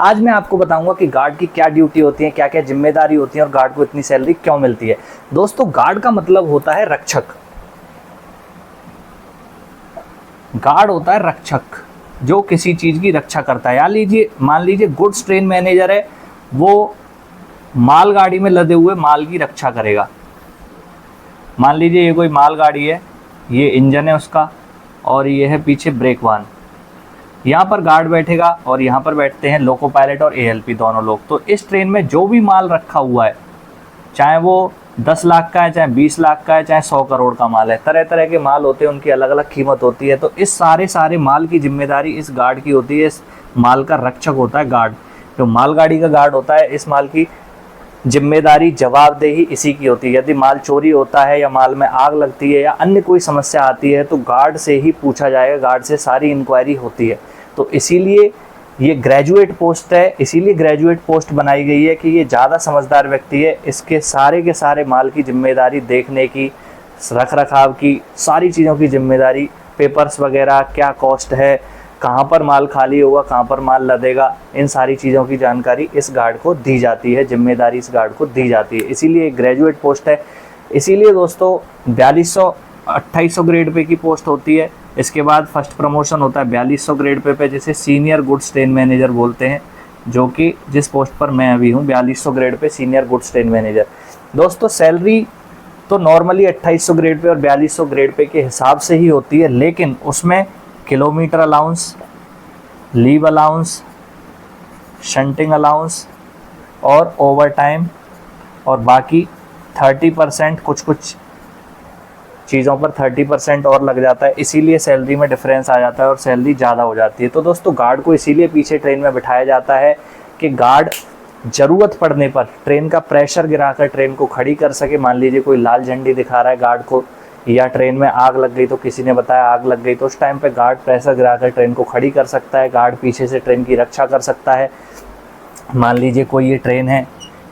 आज मैं आपको बताऊंगा कि गार्ड की क्या ड्यूटी होती है, क्या क्या जिम्मेदारी होती है और गार्ड को इतनी सैलरी क्यों मिलती है। दोस्तों, गार्ड का मतलब होता है रक्षक। गार्ड होता है रक्षक, जो किसी चीज की रक्षा करता है। मान लीजिए गुड्स ट्रेन मैनेजर है, वो मालगाड़ी में लदे हुए माल की रक्षा करेगा। मान लीजिए ये कोई मालगाड़ी है, ये इंजन है उसका और ये है पीछे ब्रेक वाहन। यहाँ पर गार्ड बैठेगा और यहाँ पर बैठते हैं लोको पायलट और एएलपी दोनों लोग। तो इस ट्रेन में जो भी माल रखा हुआ है, चाहे वो 10 लाख का है, चाहे 20 लाख का है, चाहे 100 करोड़ का माल है, तरह तरह के माल होते हैं, उनकी अलग अलग कीमत होती है। तो इस सारे माल की जिम्मेदारी इस गार्ड की होती है। इस माल का रक्षक होता है गार्ड। जो मालगाड़ी का गार्ड होता है, इस माल की जिम्मेदारी, जवाबदेही इसी की होती है। यदि माल चोरी होता है या माल में आग लगती है या अन्य कोई समस्या आती है तो गार्ड से ही पूछा जाएगा, गार्ड से सारी इंक्वायरी होती है। तो इसीलिए ये ग्रेजुएट पोस्ट है, इसीलिए ग्रेजुएट पोस्ट बनाई गई है कि ये ज़्यादा समझदार व्यक्ति है। इसके सारे माल की जिम्मेदारी देखने की, रख रखाव की, सारी चीज़ों की जिम्मेदारी, पेपर्स वगैरह, क्या कॉस्ट है, कहाँ पर माल खाली होगा, कहाँ पर माल लदेगा, इन सारी चीज़ों की जानकारी इस गार्ड को दी जाती है, जिम्मेदारी इस गार्ड को दी जाती है। इसीलिए एक ग्रेजुएट पोस्ट है। इसीलिए दोस्तों 4200-2800 ग्रेड पे की पोस्ट होती है। इसके बाद फर्स्ट प्रमोशन होता है 4200 ग्रेड पे जिसे सीनियर गुड्स ट्रेन मैनेजर बोलते हैं, जो कि जिस पोस्ट पर मैं अभी हूँ 4200 grade pay senior goods train manager. दोस्तों, सैलरी तो नॉर्मली 2800 ग्रेड पे और 4200 ग्रेड पे के हिसाब से ही होती है, लेकिन उसमें kilometre allowance, leave allowance, shunting allowance और ओवर टाइम और बाकी 30% कुछ चीज़ों पर 30% और लग जाता है। इसीलिए सैलरी में डिफरेंस आ जाता है और सैलरी ज़्यादा हो जाती है। तो दोस्तों, गार्ड को इसीलिए पीछे ट्रेन में बिठाया जाता है कि गार्ड ज़रूरत पड़ने पर ट्रेन का प्रेशर गिराकर ट्रेन को खड़ी कर सके। मान लीजिए कोई लाल झंडी दिखा रहा है गार्ड को, या ट्रेन में आग लग गई, तो किसी ने बताया आग लग गई, तो उस टाइम पे गार्ड प्रेशर गिराकर ट्रेन को खड़ी कर सकता है। गार्ड पीछे से ट्रेन की रक्षा कर सकता है। मान लीजिए कोई ये ट्रेन है,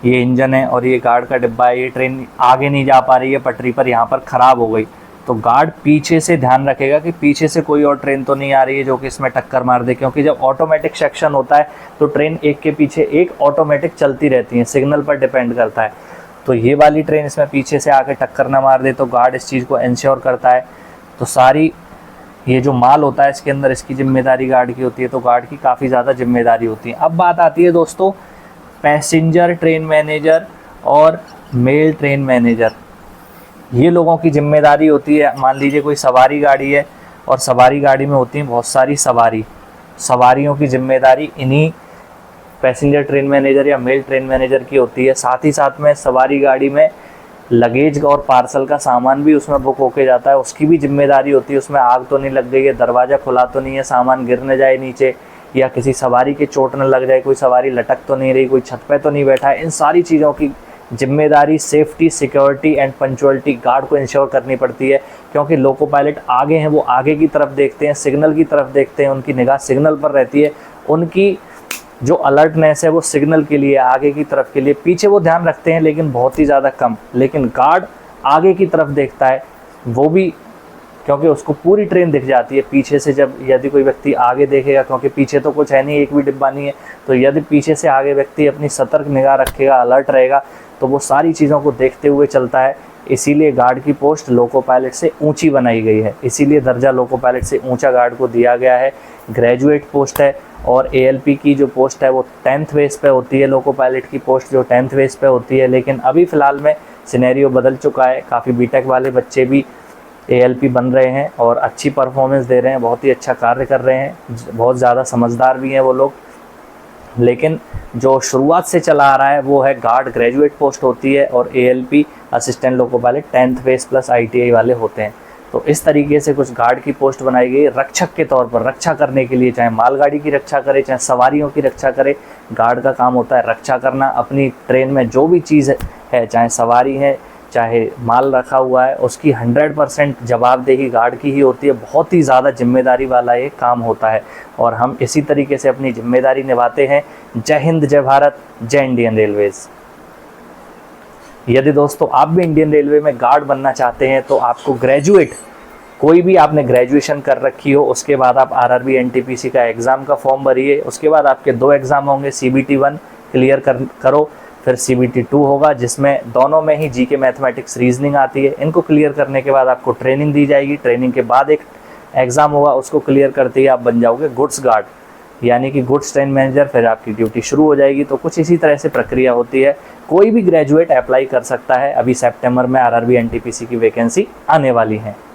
ये इंजन है और ये गार्ड का डिब्बा है, ये ट्रेन आगे नहीं जा पा रही है पटरी पर, यहाँ पर ख़राब हो गई, तो गार्ड पीछे से ध्यान रखेगा कि पीछे से कोई और ट्रेन तो नहीं आ रही है जो कि इसमें टक्कर मार दे। क्योंकि जब ऑटोमेटिक सेक्शन होता है तो ट्रेन एक के पीछे एक ऑटोमेटिक चलती रहती है, सिग्नल पर डिपेंड करता है। तो ये वाली ट्रेन इसमें पीछे से आके टक्कर ना मार दे, तो गार्ड इस चीज़ को इंश्योर करता है। तो सारी ये जो माल होता है इसके अंदर, इसकी जिम्मेदारी गार्ड की होती है। तो गार्ड की काफ़ी ज़्यादा जिम्मेदारी होती है। अब बात आती है दोस्तों पैसेंजर ट्रेन मैनेजर और मेल ट्रेन मैनेजर, ये लोगों की जिम्मेदारी होती है। मान लीजिए कोई सवारी गाड़ी है और सवारी गाड़ी में होती है बहुत सारी सवारियों की जिम्मेदारी इन्हीं पैसेंजर ट्रेन मैनेजर या मेल ट्रेन मैनेजर की होती है। साथ ही साथ में सवारी गाड़ी में लगेज और पार्सल का सामान भी उसमें बुक होके जाता है, उसकी भी जिम्मेदारी होती है। उसमें आग तो नहीं लग गई है, दरवाज़ा खुला तो नहीं है, सामान गिर न जाए नीचे, या किसी सवारी के चोट न लग जाए, कोई सवारी लटक तो नहीं रही, कोई छत पे तो नहीं बैठा है। इन सारी चीज़ों की जिम्मेदारी, safety, security and punctuality guard को इंश्योर करनी पड़ती है। क्योंकि लोको पायलट आगे हैं, वो आगे की तरफ देखते हैं, सिग्नल की तरफ देखते हैं, उनकी निगाह सिग्नल पर रहती है, उनकी जो अलर्टनेस है वो सिग्नल के लिए, आगे की तरफ के लिए। पीछे वो ध्यान रखते हैं लेकिन बहुत ही ज़्यादा कम, लेकिन गार्ड आगे की तरफ देखता है, वो भी क्योंकि उसको पूरी ट्रेन दिख जाती है पीछे से। जब यदि कोई व्यक्ति आगे देखेगा, क्योंकि पीछे तो कुछ है नहीं, एक भी डिब्बा नहीं है, तो यदि पीछे से आगे व्यक्ति अपनी सतर्क निगाह रखेगा, अलर्ट रहेगा, तो वो सारी चीज़ों को देखते हुए चलता है। इसीलिए गार्ड की पोस्ट लोको पायलट से ऊंची बनाई गई है, इसीलिए दर्जा लोको पायलट से ऊंचा गार्ड को दिया गया है। ग्रेजुएट पोस्ट है और एएलपी की जो पोस्ट है वो 10th बेस पे होती है। लोको पायलट की पोस्ट जो 10th बेस पे होती है, लेकिन अभी फ़िलहाल में सिनेरियो बदल चुका है। काफ़ी बीटेक वाले बच्चे भी एएलपी बन रहे हैं और अच्छी परफॉर्मेंस दे रहे हैं, बहुत ही अच्छा कार्य कर रहे हैं, बहुत ज़्यादा समझदार भी हैं वो लोग। लेकिन जो शुरुआत से चला आ रहा है वो है गार्ड ग्रेजुएट पोस्ट होती है और ALP assistant loco pilot 10th base plus ITI वाले होते हैं। तो इस तरीके से कुछ गार्ड की पोस्ट बनाई गई रक्षक के तौर पर, रक्षा करने के लिए। चाहे मालगाड़ी की रक्षा करे, चाहे सवारियों की रक्षा करे, गार्ड का काम होता है रक्षा करना। अपनी ट्रेन में जो भी चीज़ है, चाहे सवारी है, चाहे माल रखा हुआ है, उसकी 100% जवाबदेही गार्ड की ही होती है। बहुत ही ज़्यादा जिम्मेदारी वाला ये काम होता है और हम इसी तरीके से अपनी जिम्मेदारी निभाते हैं। जय हिंद, जय भारत, जय इंडियन रेलवेज़। यदि दोस्तों आप भी इंडियन रेलवे में गार्ड बनना चाहते हैं तो आपको ग्रेजुएट कोई भी आपने ग्रेजुएशन कर रखी हो, उसके बाद आप आरआरबी एनटीपीसी का एग्ज़ाम का फॉर्म भरिए। उसके बाद आपके 2 एग्ज़ाम होंगे, CBT 1 क्लियर करो, फिर CBT 2 होगा, जिसमें दोनों में ही जीके, मैथमेटिक्स, रीजनिंग आती है। इनको क्लियर करने के बाद आपको ट्रेनिंग दी जाएगी। ट्रेनिंग के बाद एक एग्ज़ाम होगा, उसको क्लियर करते ही आप बन जाओगे गुड्स गार्ड, यानी कि गुड्स ट्रेन मैनेजर। फिर आपकी ड्यूटी शुरू हो जाएगी। तो कुछ इसी तरह से प्रक्रिया होती है। कोई भी ग्रेजुएट अप्लाई कर सकता है। अभी सितंबर में आरआरबी एनटीपीसी की वैकेंसी आने वाली है।